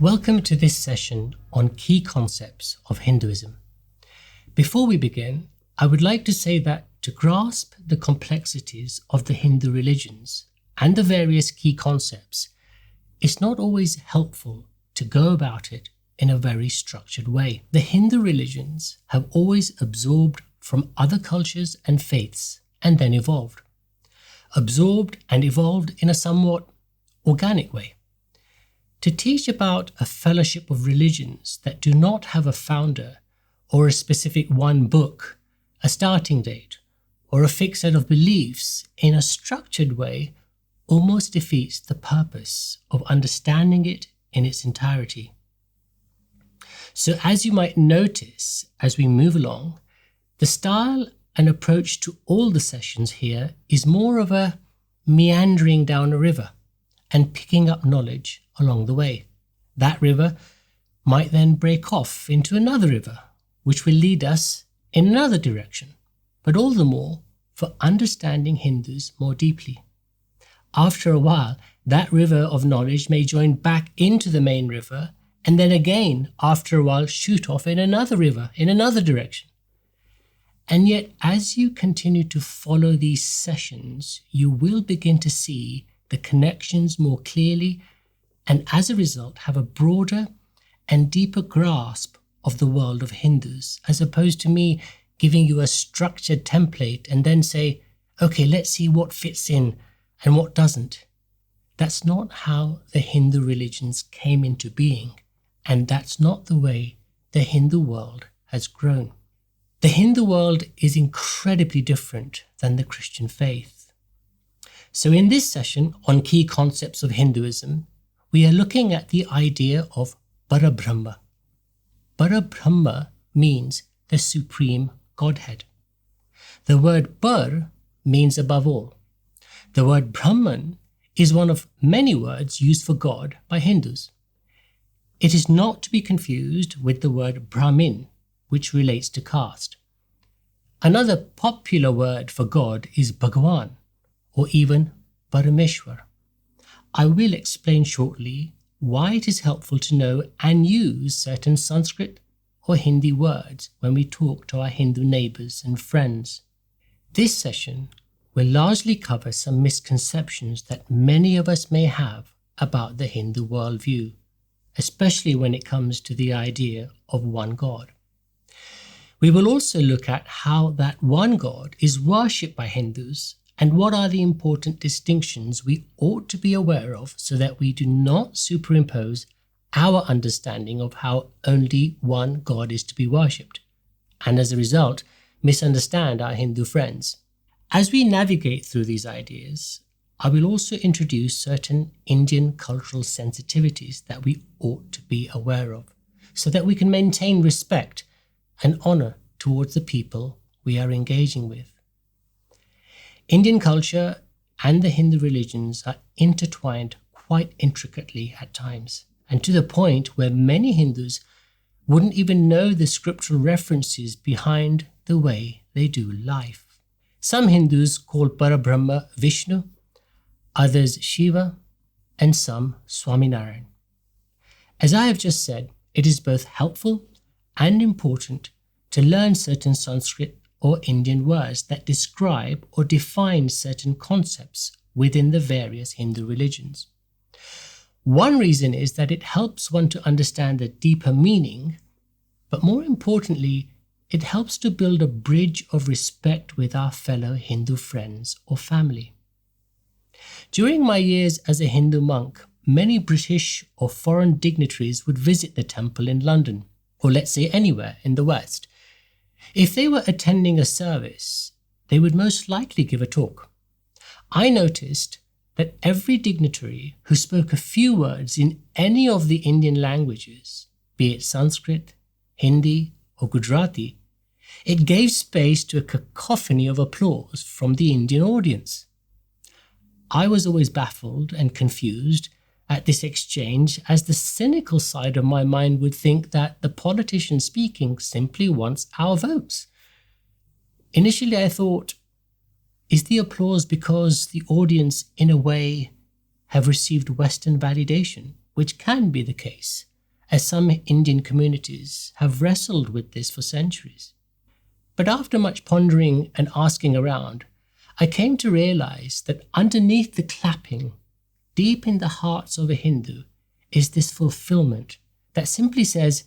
Welcome to this session on key concepts of Hinduism. Before we begin, I would like to say that to grasp the complexities of the Hindu religions and the various key concepts, it's not always helpful to go about it in a very structured way. The Hindu religions have always absorbed from other cultures and faiths and then evolved. Absorbed and evolved in a somewhat organic way. To teach about a fellowship of religions that do not have a founder or a specific one book, a starting date, or a fixed set of beliefs in a structured way almost defeats the purpose of understanding it in its entirety. So as you might notice as we move along, the style and approach to all the sessions here is more of a meandering down a river and picking up knowledge along the way. That river might then break off into another river, which will lead us in another direction, but all the more for understanding Hindus more deeply. After a while, that river of knowledge may join back into the main river, and then again, after a while, shoot off in another river, in another direction. And yet, as you continue to follow these sessions, you will begin to see the connections more clearly, and as a result have a broader and deeper grasp of the world of Hindus, as opposed to me giving you a structured template and then say, okay, let's see what fits in and what doesn't. That's not how the Hindu religions came into being, and that's not the way the Hindu world has grown. The Hindu world is incredibly different than the Christian faith. So in this session on key concepts of Hinduism, we are looking at the idea of Parabrahma. Parabrahma means the supreme Godhead. The word Par means above all. The word Brahman is one of many words used for God by Hindus. It is not to be confused with the word Brahmin, which relates to caste. Another popular word for God is Bhagavan, or even Parameshwar. I will explain shortly why it is helpful to know and use certain Sanskrit or Hindi words when we talk to our Hindu neighbours and friends. This session will largely cover some misconceptions that many of us may have about the Hindu worldview, especially when it comes to the idea of one God. We will also look at how that one God is worshipped by Hindus and what are the important distinctions we ought to be aware of so that we do not superimpose our understanding of how only one God is to be worshipped, and as a result, misunderstand our Hindu friends. As we navigate through these ideas, I will also introduce certain Indian cultural sensitivities that we ought to be aware of, so that we can maintain respect and honour towards the people we are engaging with. Indian culture and the Hindu religions are intertwined quite intricately at times, and to the point where many Hindus wouldn't even know the scriptural references behind the way they do life. Some Hindus call Parabrahma Vishnu, others Shiva, and some Swaminarayan. As I have just said, it is both helpful and important to learn certain Sanskrit or Indian words that describe or define certain concepts within the various Hindu religions. One reason is that it helps one to understand the deeper meaning, but more importantly, it helps to build a bridge of respect with our fellow Hindu friends or family. During my years as a Hindu monk, many British or foreign dignitaries would visit the temple in London, or let's say anywhere in the West. If they were attending a service, they would most likely give a talk. I noticed that every dignitary who spoke a few words in any of the Indian languages, be it Sanskrit, Hindi, or Gujarati, it gave space to a cacophony of applause from the Indian audience. I was always baffled and confused at this exchange, as the cynical side of my mind would think that the politician speaking simply wants our votes. Initially I thought, is the applause because the audience in a way have received Western validation, which can be the case, as some Indian communities have wrestled with this for centuries. But after much pondering and asking around, I came to realize that underneath the clapping, deep in the hearts of a Hindu, is this fulfillment that simply says,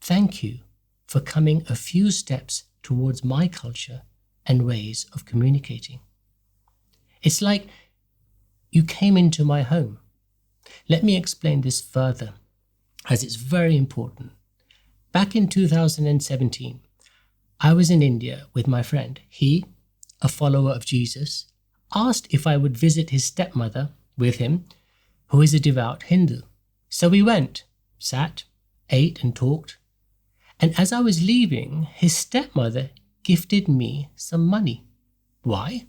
"Thank you for coming a few steps towards my culture and ways of communicating." It's like you came into my home. Let me explain this further, as it's very important. Back in 2017, I was in India with my friend. He, a follower of Jesus, asked if I would visit his stepmother with him, who is a devout Hindu. So we went, sat, ate and talked. And as I was leaving, his stepmother gifted me some money. Why?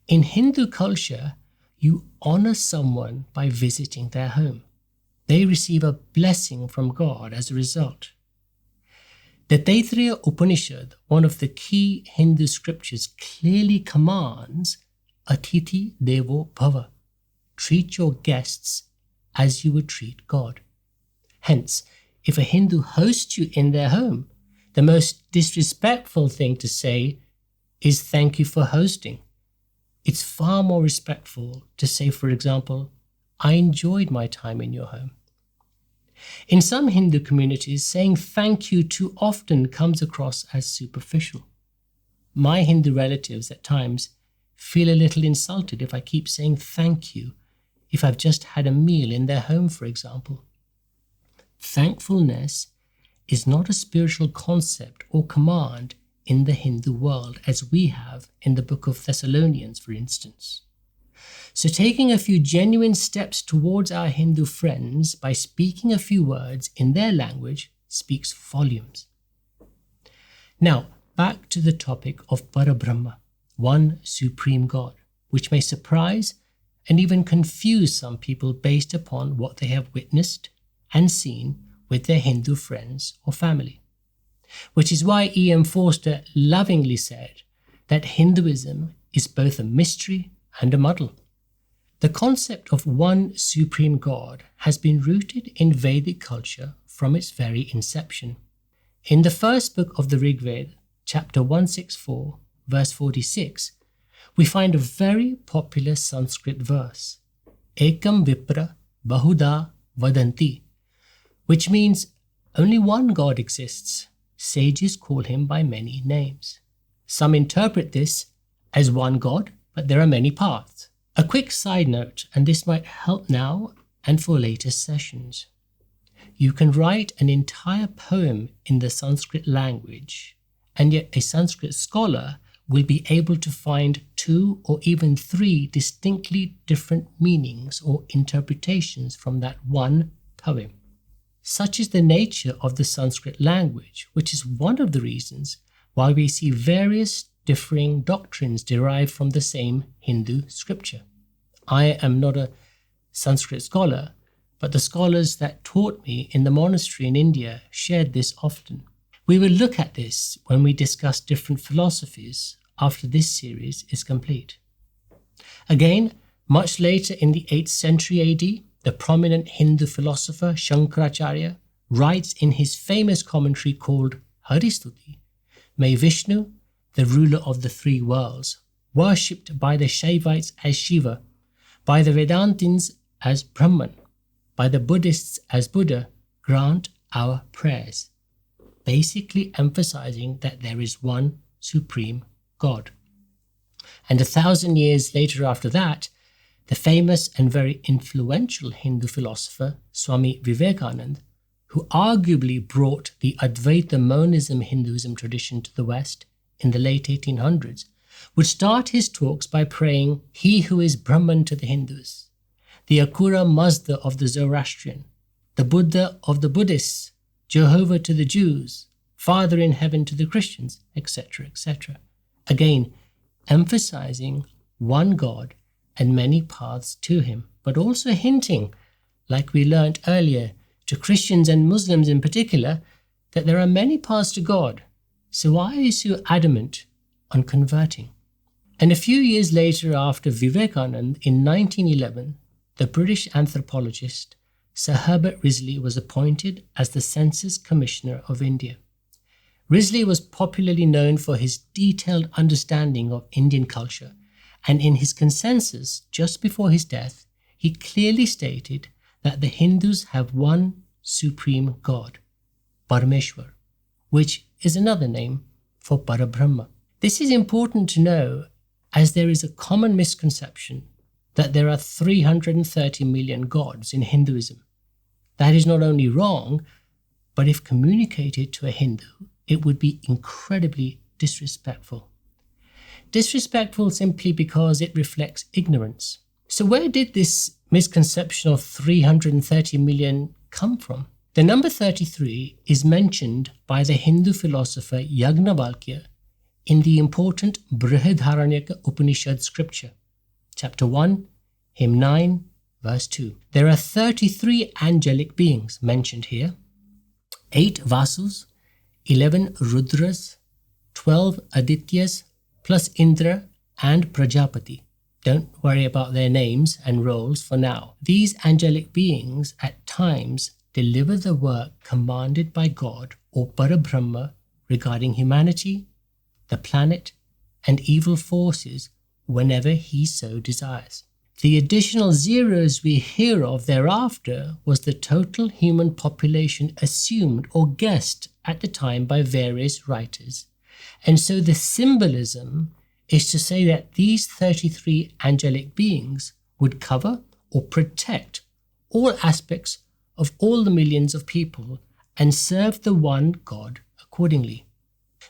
In Hindu culture, you honor someone by visiting their home. They receive a blessing from God as a result. The Taittiriya Upanishad, one of the key Hindu scriptures, clearly commands Atithi Devo Bhava. Treat your guests as you would treat God. Hence, if a Hindu hosts you in their home, the most disrespectful thing to say is thank you for hosting. It's far more respectful to say, for example, I enjoyed my time in your home. In some Hindu communities, saying thank you too often comes across as superficial. My Hindu relatives at times feel a little insulted if I keep saying thank you if I've just had a meal in their home, for example. Thankfulness is not a spiritual concept or command in the Hindu world as we have in the book of Thessalonians, for instance. So taking a few genuine steps towards our Hindu friends by speaking a few words in their language speaks volumes. Now, back to the topic of Parabrahma, one supreme God, which may surprise and even confuse some people based upon what they have witnessed and seen with their Hindu friends or family. Which is why E.M. Forster lovingly said that Hinduism is both a mystery and a muddle. The concept of one supreme God has been rooted in Vedic culture from its very inception. In the first book of the Rig Veda, chapter 164, verse 46, we find a very popular Sanskrit verse, Ekam Vipra Bahuda Vadanti, which means only one God exists. Sages call him by many names. Some interpret this as one God, but there are many paths. A quick side note, and this might help now and for later sessions. You can write an entire poem in the Sanskrit language, and yet a Sanskrit scholar will be able to find 2 or even 3 distinctly different meanings or interpretations from that one poem. Such is the nature of the Sanskrit language, which is one of the reasons why we see various differing doctrines derived from the same Hindu scripture. I am not a Sanskrit scholar, but the scholars that taught me in the monastery in India shared this often. We will look at this when we discuss different philosophies after this series is complete. Again, much later in the 8th century AD, the prominent Hindu philosopher Shankaracharya writes in his famous commentary called Haristuti, "May Vishnu, the ruler of the 3 worlds, worshipped by the Shaivites as Shiva, by the Vedantins as Brahman, by the Buddhists as Buddha, grant our prayers," basically emphasizing that there is one supreme God. And 1,000 years later after that, the famous and very influential Hindu philosopher Swami Vivekananda, who arguably brought the Advaita monism Hinduism tradition to the West in the late 1800s, would start his talks by praying, "He who is Brahman to the Hindus, the Ahura Mazda of the Zoroastrian, the Buddha of the Buddhists, Jehovah to the Jews, Father in heaven to the Christians," etc., etc. Again, emphasizing one God and many paths to him, but also hinting, like we learnt earlier, to Christians and Muslims in particular, that there are many paths to God. So why are you so adamant on converting? And a few years later, after Vivekananda, in 1911, the British anthropologist Sir Herbert Risley was appointed as the Census Commissioner of India. Risley was popularly known for his detailed understanding of Indian culture, and in his consensus just before his death, he clearly stated that the Hindus have one supreme God, Parameshwar, which is another name for Parabrahma. This is important to know, as there is a common misconception that there are 330 million gods in Hinduism. That is not only wrong, but if communicated to a Hindu, it would be incredibly disrespectful. Disrespectful simply because it reflects ignorance. So where did this misconception of 330 million come from? The number 33 is mentioned by the Hindu philosopher Yagnavalkya in the important Brihadaranyaka Upanishad scripture, chapter 1, hymn 9, verse 2. There are 33 angelic beings mentioned here, 8 Vasus, 11 Rudras, 12 Adityas, plus Indra and Prajapati. Don't worry about their names and roles for now. These angelic beings at times deliver the work commanded by God or Parabrahma regarding humanity, the planet, and evil forces whenever he so desires. The additional zeros we hear of thereafter was the total human population assumed or guessed at the time by various writers. And so the symbolism is to say that these 33 angelic beings would cover or protect all aspects of all the millions of people and serve the one God accordingly.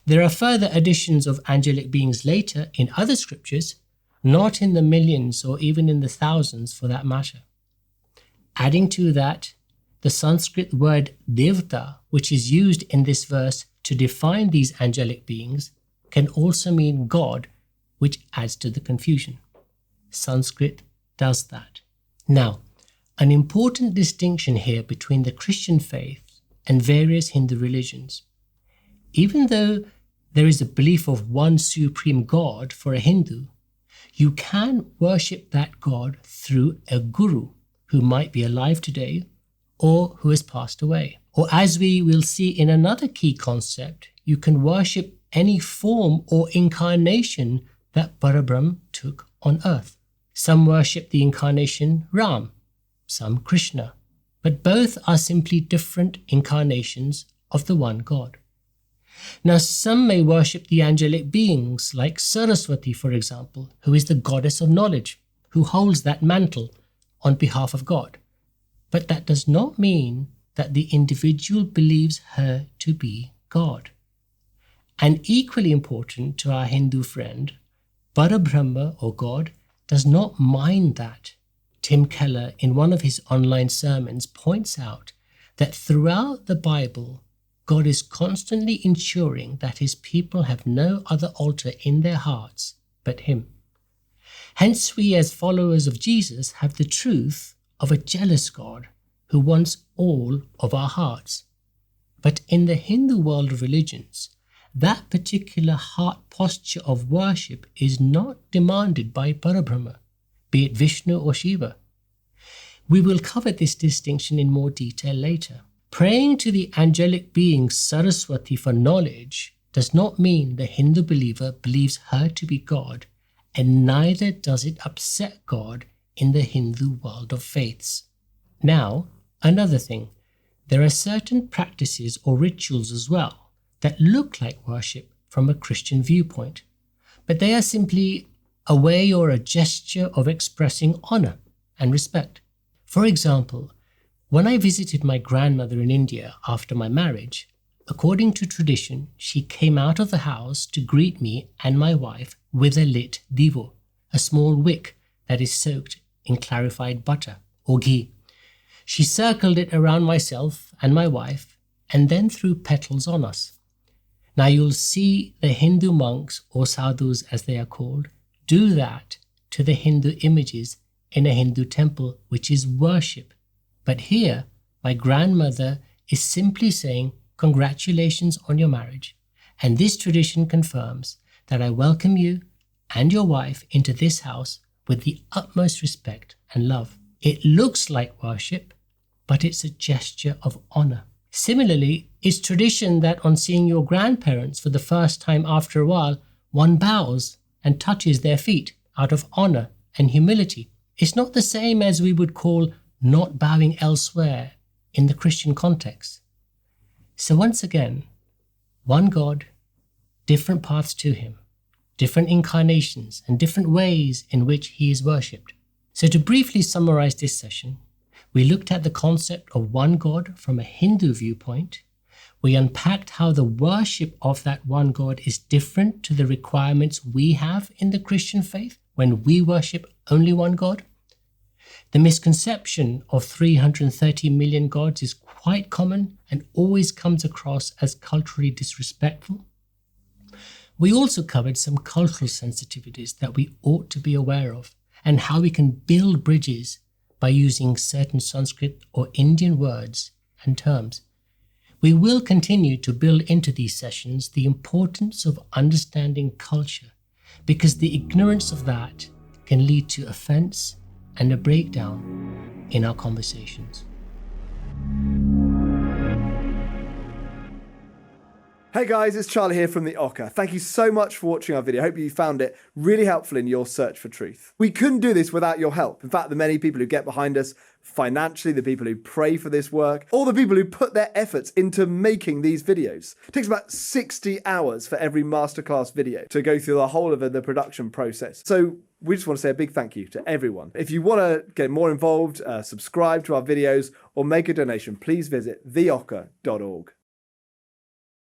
There are further additions of angelic beings later in other scriptures, not in the millions or even in the thousands for that matter. Adding to that, the Sanskrit word devta, which is used in this verse to define these angelic beings, can also mean God, which adds to the confusion. Sanskrit does that. Now, an important distinction here between the Christian faith and various Hindu religions. Even though there is a belief of one supreme God for a Hindu, you can worship that God through a guru who might be alive today or who has passed away. Or as we will see in another key concept, you can worship any form or incarnation that Parabrahma took on earth. Some worship the incarnation Ram, some Krishna, but both are simply different incarnations of the one God. Now, some may worship the angelic beings like Saraswati, for example, who is the goddess of knowledge, who holds that mantle on behalf of God. But that does not mean that the individual believes her to be God. And equally important to our Hindu friend, Parabrahma or God does not mind that. Tim Keller, in one of his online sermons, points out that throughout the Bible, God is constantly ensuring that his people have no other altar in their hearts but him. Hence, we as followers of Jesus have the truth of a jealous God who wants all of our hearts. But in the Hindu world of religions, that particular heart posture of worship is not demanded by Parabrahma, be it Vishnu or Shiva. We will cover this distinction in more detail later. Praying to the angelic being Saraswati for knowledge does not mean the Hindu believer believes her to be God, and neither does it upset God in the Hindu world of faiths. Now, another thing, there are certain practices or rituals as well that look like worship from a Christian viewpoint, but they are simply a way or a gesture of expressing honor and respect. For example, when I visited my grandmother in India after my marriage, according to tradition, she came out of the house to greet me and my wife with a lit divo, a small wick that is soaked in clarified butter or ghee. She circled it around myself and my wife and then threw petals on us. Now you'll see the Hindu monks, or sadhus as they are called, do that to the Hindu images in a Hindu temple, which is worship. But here, my grandmother is simply saying, congratulations on your marriage. And this tradition confirms that I welcome you and your wife into this house with the utmost respect and love. It looks like worship, but it's a gesture of honor. Similarly, it's tradition that on seeing your grandparents for the first time after a while, one bows and touches their feet out of honor and humility. It's not the same as we would call not bowing elsewhere in the Christian context. So once again, one God, different paths to him, different incarnations and different ways in which he is worshipped. So to briefly summarize this session, we looked at the concept of one God from a Hindu viewpoint. We unpacked how the worship of that one God is different to the requirements we have in the Christian faith when we worship only one God. The misconception of 330 million gods is quite common and always comes across as culturally disrespectful. We also covered some cultural sensitivities that we ought to be aware of and how we can build bridges by using certain Sanskrit or Indian words and terms. We will continue to build into these sessions the importance of understanding culture, because the ignorance of that can lead to offense and a breakdown in our conversations. Hey guys, it's Charlie here from the OCCA. Thank you so much for watching our video. I hope you found it really helpful in your search for truth. We couldn't do this without your help. In fact, the many people who get behind us financially, the people who pray for this work, all the people who put their efforts into making these videos. It takes about 60 hours for every masterclass video to go through the whole of the production process. So we just want to say a big thank you to everyone. If you want to get more involved, subscribe to our videos or make a donation, please visit theocca.org.